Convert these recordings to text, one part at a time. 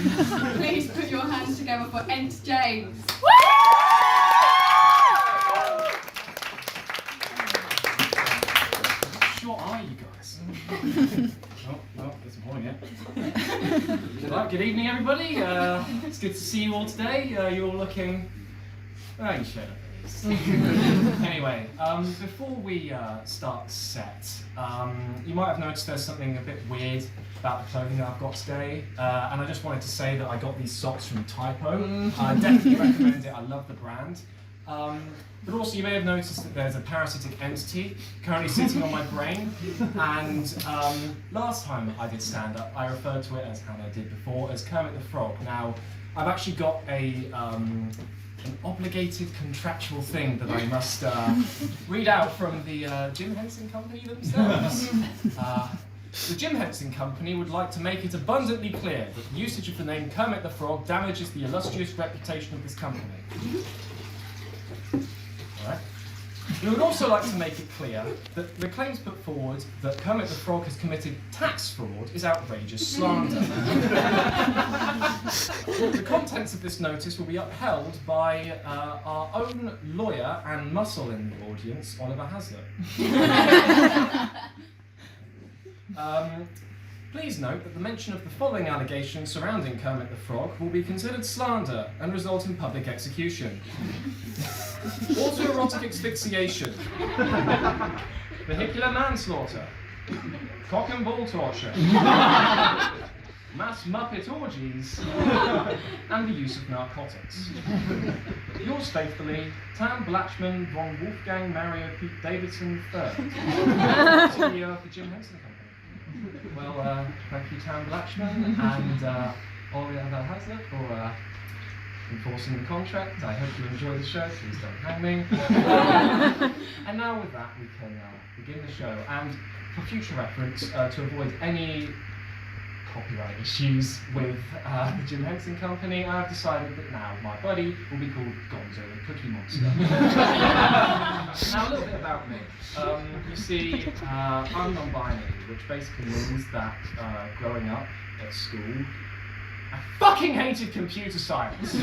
Please put your hands together for ENT James. What are you guys? No, there's a point yet. Right, good evening, everybody. It's good to see you all today. You're all looking. Oh, you showed up. Anyway, before we start the set, you might have noticed there's something a bit weird about the clothing that I've got today, and I just wanted to say that I got these socks from Typo. I definitely recommend it. I love the brand. But also you may have noticed that there's a parasitic entity currently sitting on my brain, and last time I did stand-up I referred to it, as Hannah did before, as Kermit the Frog. Now, I've actually got an obligated contractual thing that I must read out from the Jim Henson Company themselves. The Jim Henson Company would like to make it abundantly clear that the usage of the name Kermit the Frog damages the illustrious reputation of this company. Right. We would also like to make it clear that the claims put forward that Kermit the Frog has committed tax fraud is outrageous slander. The contents of this notice will be upheld by our own lawyer and muscle in the audience, Oliver Hazlitt. Please note that the mention of the following allegations surrounding Kermit the Frog will be considered slander and result in public execution. Autoerotic asphyxiation, vehicular manslaughter, cock and bull torture, mass Muppet orgies, and the use of narcotics. Yours faithfully, Tam Blatchman von Wolfgang Mario Pete Davidson III, CEO of the Jim Henson Company. Well, thank you, Tam Blatchman and Oliver Hazlitt for enforcing the contract. I hope you enjoy the show. Please don't hang me. And now with that, we can begin the show. And for future reference, to avoid any copyright issues with the Jim Henson Company, I've decided that now my buddy will be called Gonzo the Cookie Monster. Now a little bit about me. You see, I'm non-binary, which basically means that growing up at school, I fucking hated computer science.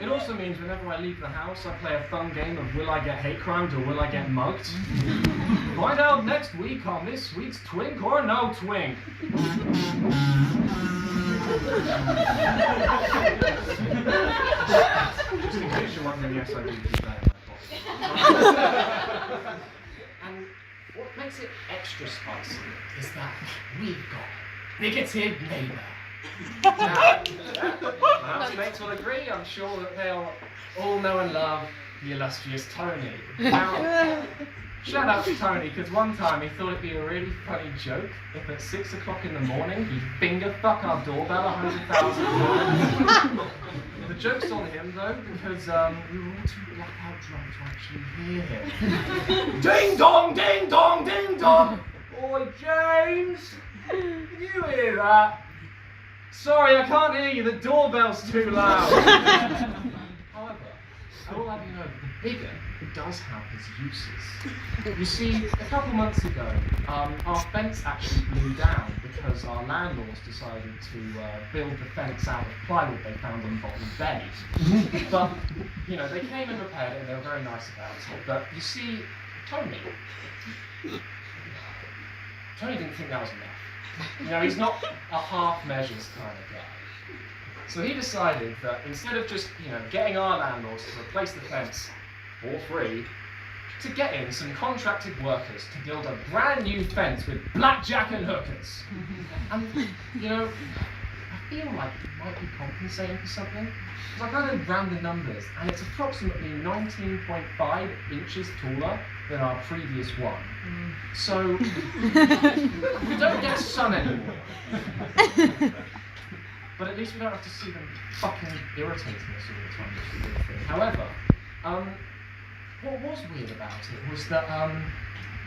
It also means whenever I leave the house, I play a fun game of will I get hate crimed or will I get mugged? Find out next week on this week's Twink or No Twink. Just in case you're wondering, yes, I do keep that in my pocket. And what makes it extra spicy is that we've got bigoted neighbour. Now, housemates will agree, I'm sure that they'll all know and love the illustrious Tony. Now, shout out to Tony, because one time he thought it'd be a really funny joke if at 6 o'clock in the morning he'd finger fuck our doorbell 100,000 times. The joke's on him though, because we were all too blackout drunk to actually hear him. Ding dong, ding dong, ding dong! Boy, James, can you hear that? Sorry, I can't hear you, the doorbell's too loud. However, I will have you know that the bigger does have its uses. You see, a couple months ago, our fence actually blew down because our landlords decided to build the fence out of plywood they found on Bottom Bay. But, you know, they came and repaired it and they were very nice about it. But you see, Tony didn't think that was enough. You know, he's not a half measures kind of guy. So he decided that instead of just, you know, getting our landlords to replace the fence for free, to get in some contracted workers to build a brand new fence with blackjack and hookers. And, you know, I feel like it might be compensating for something. Because I kind of ran the numbers, and it's approximately 19.5 inches taller than our previous one. So, we don't get sun anymore. But at least we don't have to see them fucking irritating us all the time, which is a good thing. However, what was weird about it was that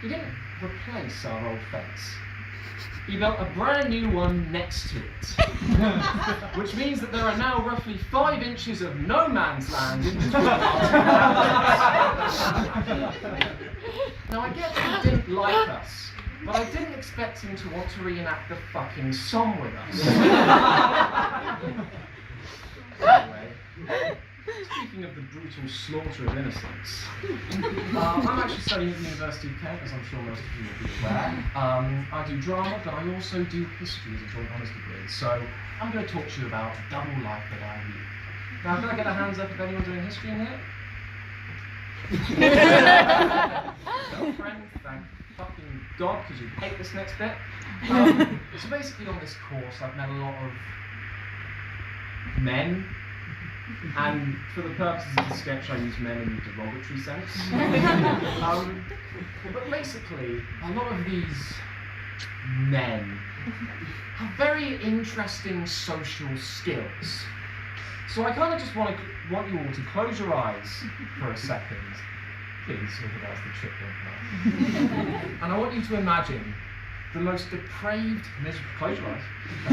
we didn't replace our old fence. He built a brand new one next to it, which means that there are now roughly 5 inches of no man's land in between our two houses. Now I get that he didn't like us, but I didn't expect him to want to reenact the fucking song with us. Anyway, speaking of the brutal slaughter of innocents, I'm actually studying at the University of Kent, as I'm sure most of you will be aware. I do drama, but I also do history as a joint honours degree, so I'm going to talk to you about the double life that I lead. Now, can I get a hands up if anyone doing history in here? No friend, thank fucking God, because you hate this next bit. So basically on this course I've met a lot of men, and for the purposes of the sketch I use men in the derogatory sense. But basically a lot of these men have very interesting social skills. So I kind of just want you all to close your eyes for a second. Please, that's the trick one. And I want you to imagine the most depraved, close your eyes. I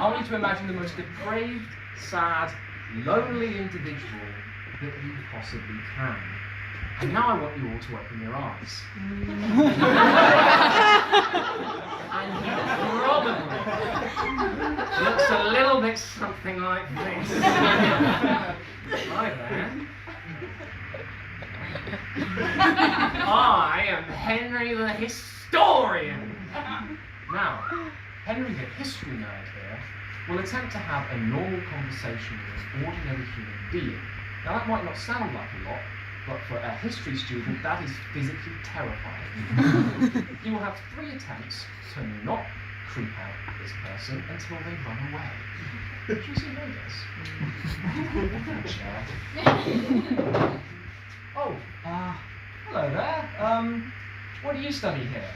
want you to imagine the most depraved, sad, lonely individual that you possibly can. And now I want you all to open your eyes. And he probably looks a little bit something like this. Hi there. I am Henry the Historian. Now, Henry the History Nerd here will attempt to have a normal conversation with an ordinary human being. Now that might not sound like a lot, but for a history student that is physically terrifying. You will have 3 attempts to not creep out this person until they run away. Should we see how he does? Oh, hello there. What do you study here?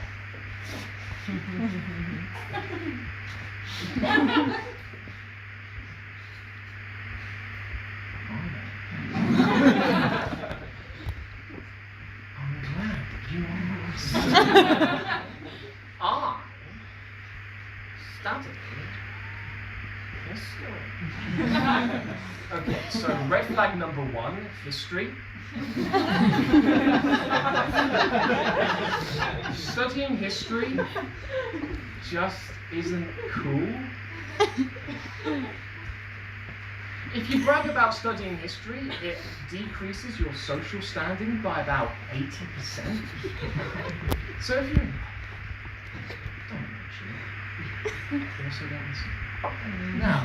I'm glad you asked. I studied history. Okay, so red flag number 1, history. Studying history just isn't cool. If you brag about studying history, it decreases your social standing by about 80%. So if you're don't mention it. Also don't listen. Now,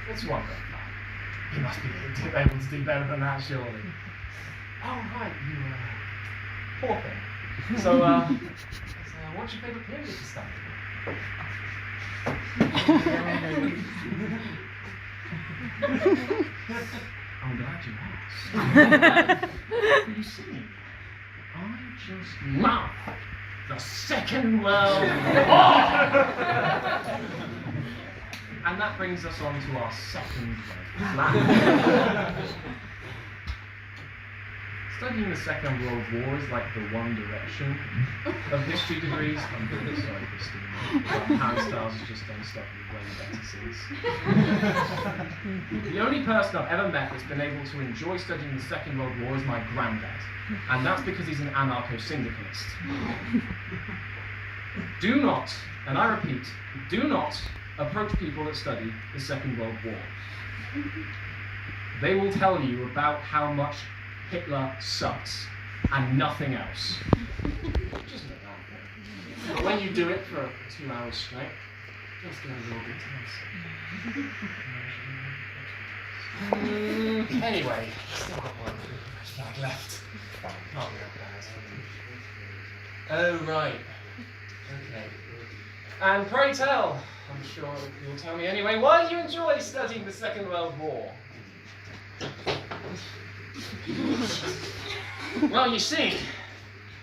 let's one red flag. You must be able to do better than that, surely. Oh, right, you, poor thing. So, what's your favourite period to study? I'm glad you asked. You see, I just love the Second World War! And that brings us on to our second red flag. Studying the Second World War is like the One Direction of history degrees. I'm really sorry, Christine. Harry Styles has just done stuff with way better since. The only person I've ever met that's been able to enjoy studying the Second World War is my granddad. And that's because he's an anarcho-syndicalist. Do not, and I repeat, do not approach people that study the Second World War. They will tell you about how much Hitler sucks and nothing else. Just a bad thing. But when you do it for 2 hours straight, just get a little bit tense. Anyway, still got one flag left. Can't be that bad. Oh, right. Okay. And pray tell, I'm sure you'll tell me anyway, why do you enjoy studying the Second World War? Well, you see,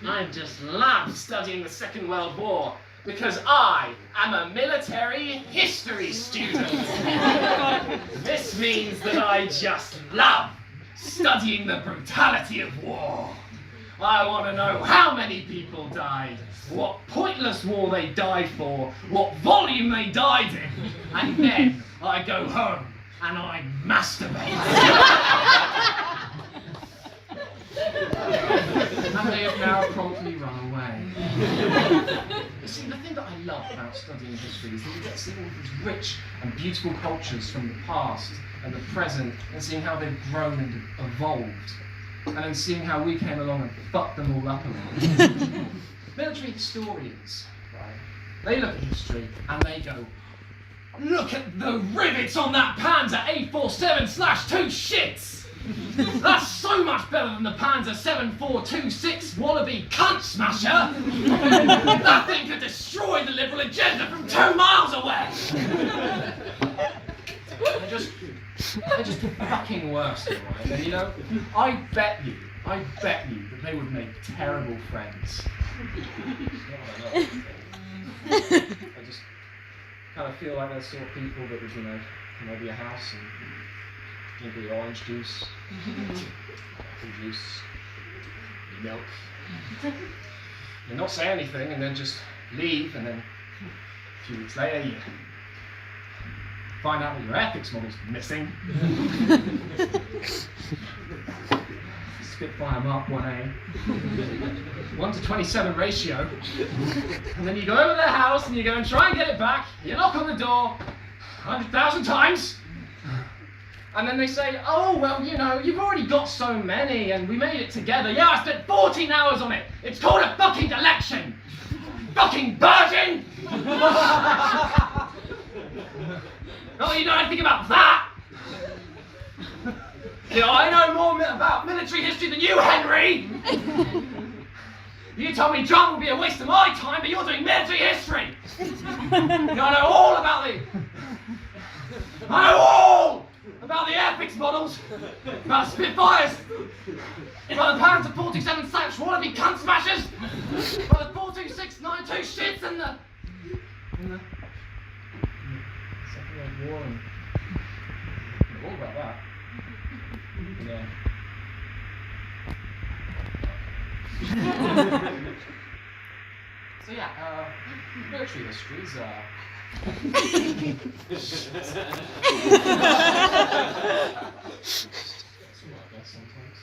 I just love studying the Second World War because I am a military history student. This means that I just love studying the brutality of war. I want to know how many people died, what pointless war they died for, what volume they died in, and then I go home and I masturbate. And they have now promptly run away. You see, the thing that I love about studying history is that you get to see all these rich and beautiful cultures from the past and the present, and seeing how they've grown and evolved, and then seeing how we came along and fucked them all up a little. Military historians, right, they look at history and they go, look at the rivets on that Panzer 847/2 shits! That's so much better than the Panzer 7426 wallaby cunt smasher! That thing could destroy the liberal agenda from 2 miles away! They're just fucking worse, right? And you know, I bet you that they would make terrible friends. I just kind of feel like they're the sort of people that would, you know, maybe a house and drink a bit of orange juice, apple juice, milk, and not say anything, and then just leave, and then a few weeks later you find out that your ethics model's missing. Spitfire Mark 1A, 1:27 ratio, and then you go over their house and you go and try and get it back. You knock on the door 100,000 times, and then they say, "Oh well, you know, you've already got so many, and we made it together. Yeah, I spent 14 hours on it. It's called a fucking election, fucking virgin." Oh, you know anything about that? You know, I know more about military history than you, Henry! You told me John would be a waste of my time, but you're doing military history! You know, I know all about the ethics models, about Spitfires, about the Panzer 427 Slash wallaby cunt smashers, about the 42692 shits and the Second World War and all about that. Yeah. So yeah, military histories That's all I guess sometimes.